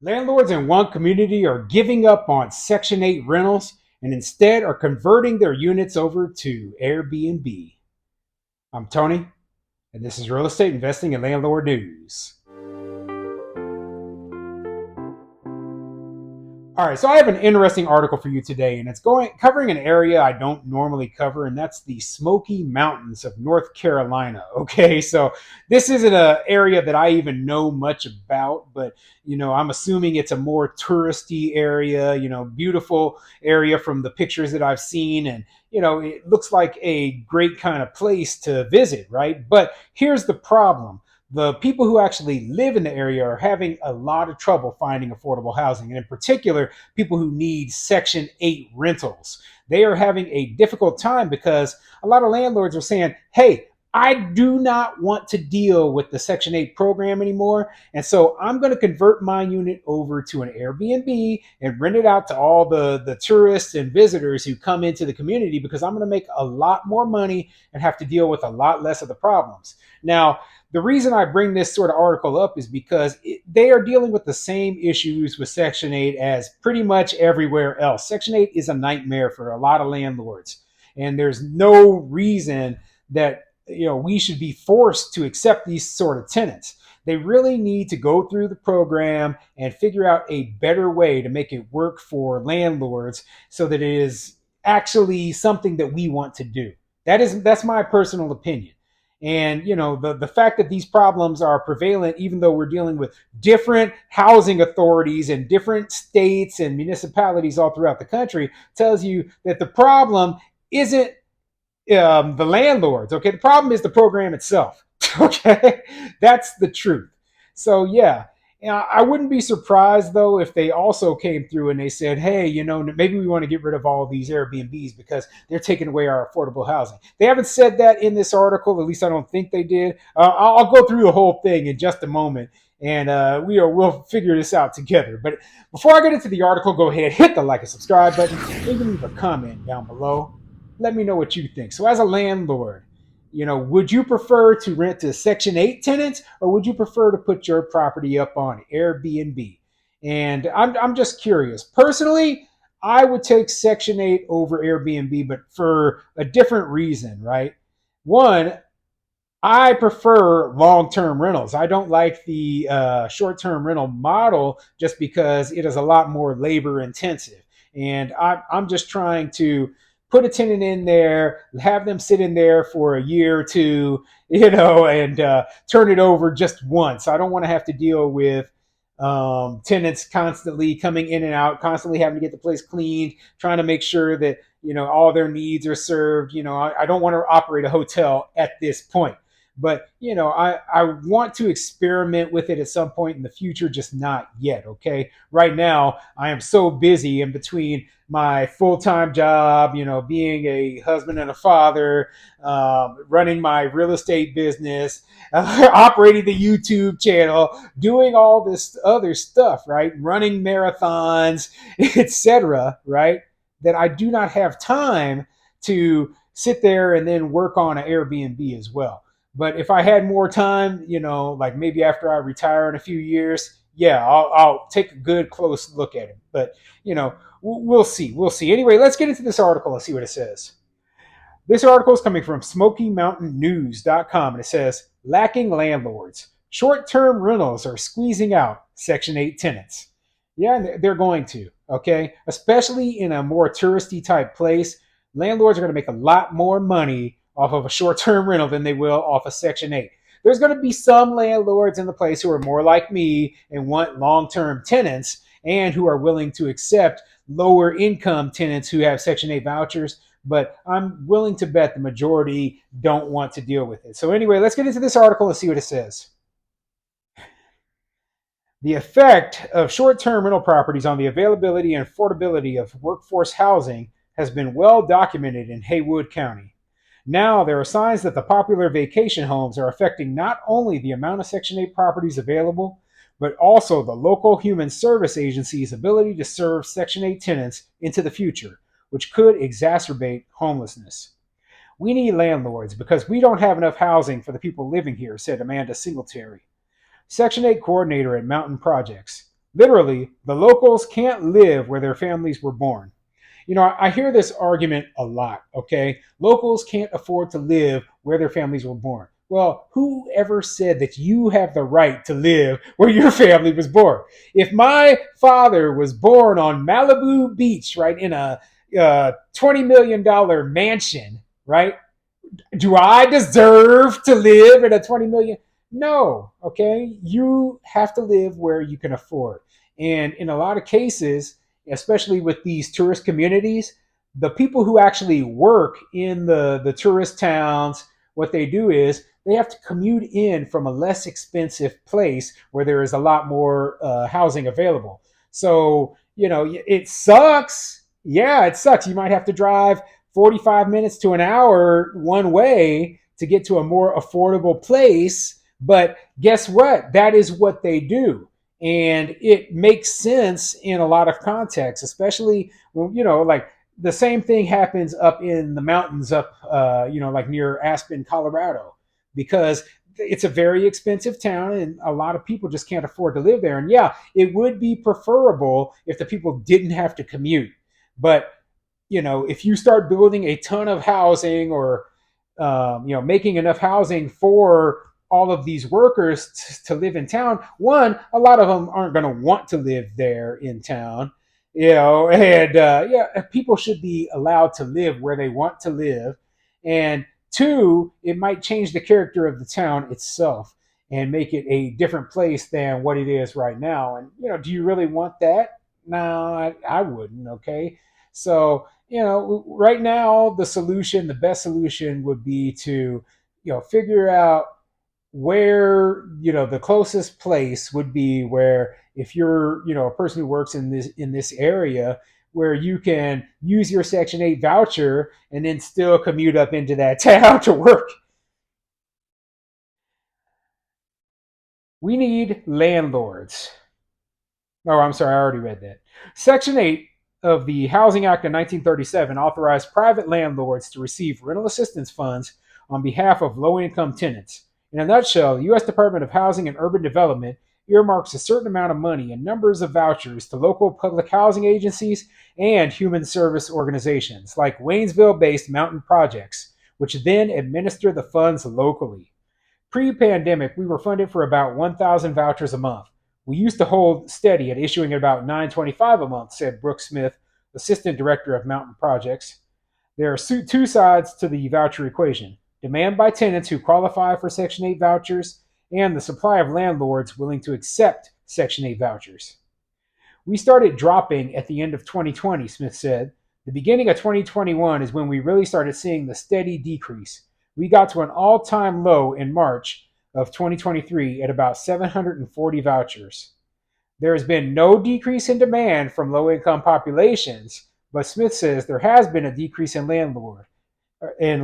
Landlords in one community are giving up on Section 8 rentals and instead are converting their units over to Airbnb. I'm Tony, and this is Real Estate Investing and Landlord News. All right, so I have an interesting article for you today, and it's covering an area I don't normally cover, and that's the Smoky Mountains of North Carolina. Okay, so this isn't an area that I even know much about, but I'm assuming it's a more touristy area, beautiful area from the pictures that I've seen, and it looks like a great kind of place to visit, right? But here's the problem: the people who actually live in the area are having a lot of trouble finding affordable housing. And in particular, people who need Section 8 rentals. They are having a difficult time because a lot of landlords are saying, hey, I do not want to deal with the Section 8 program anymore. And so I'm going to convert my unit over to an Airbnb and rent it out to all the tourists and visitors who come into the community because I'm going to make a lot more money and have to deal with a lot less of the problems. Now, the reason I bring this sort of article up is because they are dealing with the same issues with Section 8 as pretty much everywhere else. Section 8 is a nightmare for a lot of landlords, and there's no reason that we should be forced to accept these sort of tenants. They really need to go through the program and figure out a better way to make it work for landlords so that it is actually something that we want to do. That's my personal opinion. And the fact that these problems are prevalent, even though we're dealing with different housing authorities in different states and municipalities all throughout the country, tells you that the problem isn't the landlords. Okay, the problem is the program itself. Okay, that's the truth. So yeah, I wouldn't be surprised though if they also came through and they said, hey, maybe we want to get rid of all these Airbnbs because they're taking away our affordable housing. They haven't said that in this article. At least I don't think they did. I'll go through the whole thing in just a moment, and we'll figure this out together. But before I get into the article, go ahead, hit the like and subscribe button, and leave a comment down below. Let me know what you think. So as a landlord, would you prefer to rent to Section 8 tenants, or would you prefer to put your property up on Airbnb? And I'm just curious. Personally, I would take Section 8 over Airbnb, but for a different reason, right? One, I prefer long-term rentals. I don't like the short-term rental model just because it is a lot more labor intensive. And I'm just trying to put a tenant in there, have them sit in there for a year or two, and turn it over just once. I don't want to have to deal with tenants constantly coming in and out, constantly having to get the place cleaned, trying to make sure that all their needs are served. I don't want to operate a hotel at this point. But I want to experiment with it at some point in the future, just not yet. Okay, right now I am so busy in between my full-time job, being a husband and a father, running my real estate business, operating the YouTube channel, doing all this other stuff, right? Running marathons, etc., right? That I do not have time to sit there and then work on an Airbnb as well. But if I had more time, like maybe after I retire in a few years, yeah, I'll take a good close look at it. But we'll see. We'll see. Anyway, let's get into this article and see what it says. This article is coming from SmokyMountainNews.com, and it says, lacking landlords. Short-term rentals are squeezing out Section 8 tenants. Yeah, they're going to, okay? Especially in a more touristy type place, landlords are going to make a lot more money off of a short-term rental than they will off of Section 8. There's going to be some landlords in the place who are more like me and want long-term tenants and who are willing to accept lower income tenants who have Section 8 vouchers, but I'm willing to bet the majority don't want to deal with it. So anyway, let's get into this article and see what it says. The effect of short-term rental properties on the availability and affordability of workforce housing has been well documented in Haywood County. Now there are signs that the popular vacation homes are affecting not only the amount of Section 8 properties available, but also the local human service agency's ability to serve Section 8 tenants into the future, which could exacerbate homelessness. We need landlords because we don't have enough housing for the people living here, said Amanda Singletary, Section 8 coordinator at Mountain Projects. Literally, the locals can't live where their families were born. I hear this argument a lot, okay? Locals can't afford to live where their families were born. Well, who ever said that you have the right to live where your family was born? If my father was born on Malibu Beach, right, in a $20 million mansion, right, do I deserve to live in a 20 million? No, okay? You have to live where you can afford. And in a lot of cases, especially with these tourist communities, the people who actually work in the tourist towns, what they do is they have to commute in from a less expensive place where there is a lot more housing available. So, it sucks. Yeah, it sucks. You might have to drive 45 minutes to an hour one way to get to a more affordable place. But guess what? That is what they do. And it makes sense in a lot of contexts, especially when, like the same thing happens up in the mountains up, like near Aspen, Colorado, because it's a very expensive town and a lot of people just can't afford to live there. And yeah, it would be preferable if the people didn't have to commute. But if you start building a ton of housing or making enough housing for all of these workers to live in town, one, a lot of them aren't going to want to live there in town, and yeah, people should be allowed to live where they want to live. And two, it might change the character of the town itself and make it a different place than what it is right now. And do you really want that? No, I wouldn't. Okay, so right now the best solution would be to figure out where the closest place would be where, if you're a person who works in this area, where you can use your Section 8 voucher and then still commute up into that town to work. We need landlords. Oh, I'm sorry, I already read that. Section 8 of the Housing Act of 1937 authorized private landlords to receive rental assistance funds on behalf of low income tenants. In a nutshell, the U.S. Department of Housing and Urban Development earmarks a certain amount of money and numbers of vouchers to local public housing agencies and human service organizations like Waynesville based Mountain Projects, which then administer the funds locally. Pre-pandemic, we were funded for about 1,000 vouchers a month. We used to hold steady at issuing about 925 a month, said Brooke Smith, assistant director of Mountain Projects. There are two sides to the voucher equation: demand by tenants who qualify for Section 8 vouchers and the supply of landlords willing to accept Section 8 vouchers. We started dropping at the end of 2020, Smith said. The beginning of 2021 is when we really started seeing the steady decrease. We got to an all time low in March of 2023 at about 740 vouchers. There has been no decrease in demand from low income populations, but Smith says there has been a decrease in landlords, and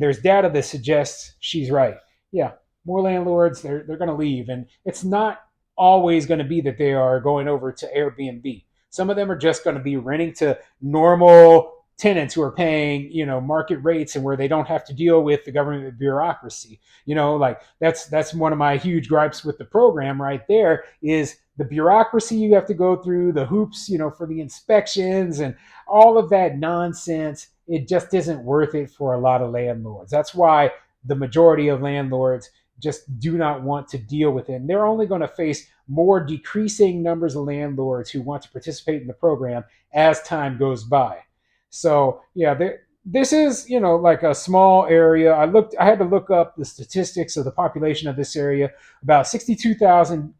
there's data that suggests she's right. Yeah, more landlords, they're going to leave, and it's not always going to be that they are going over to Airbnb. Some of them are just going to be renting to normal tenants who are paying market rates, and where they don't have to deal with the government bureaucracy. Like that's one of my huge gripes with the program right there, is the bureaucracy you have to go through, the hoops for the inspections and all of that nonsense. It just isn't worth it for a lot of landlords. That's why the majority of landlords just do not want to deal with it. And they're only going to face more decreasing numbers of landlords who want to participate in the program as time goes by. So yeah, this is like a small area. I had to look up the statistics of the population of this area. About 62,000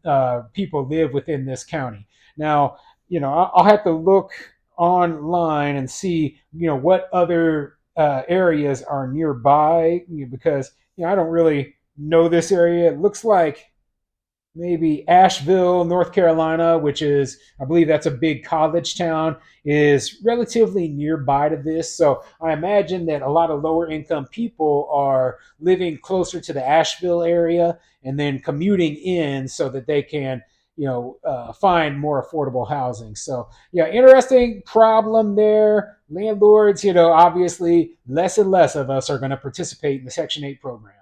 people live within this county. Now, I'll have to look online and see what other areas are nearby, because I don't really know this area. It looks like maybe Asheville, North Carolina, which is, I believe that's a big college town, is relatively nearby to this. So I imagine that a lot of lower income people are living closer to the Asheville area and then commuting in so that they can find more affordable housing. So yeah, interesting problem there. Landlords, obviously less and less of us are going to participate in the Section 8 program.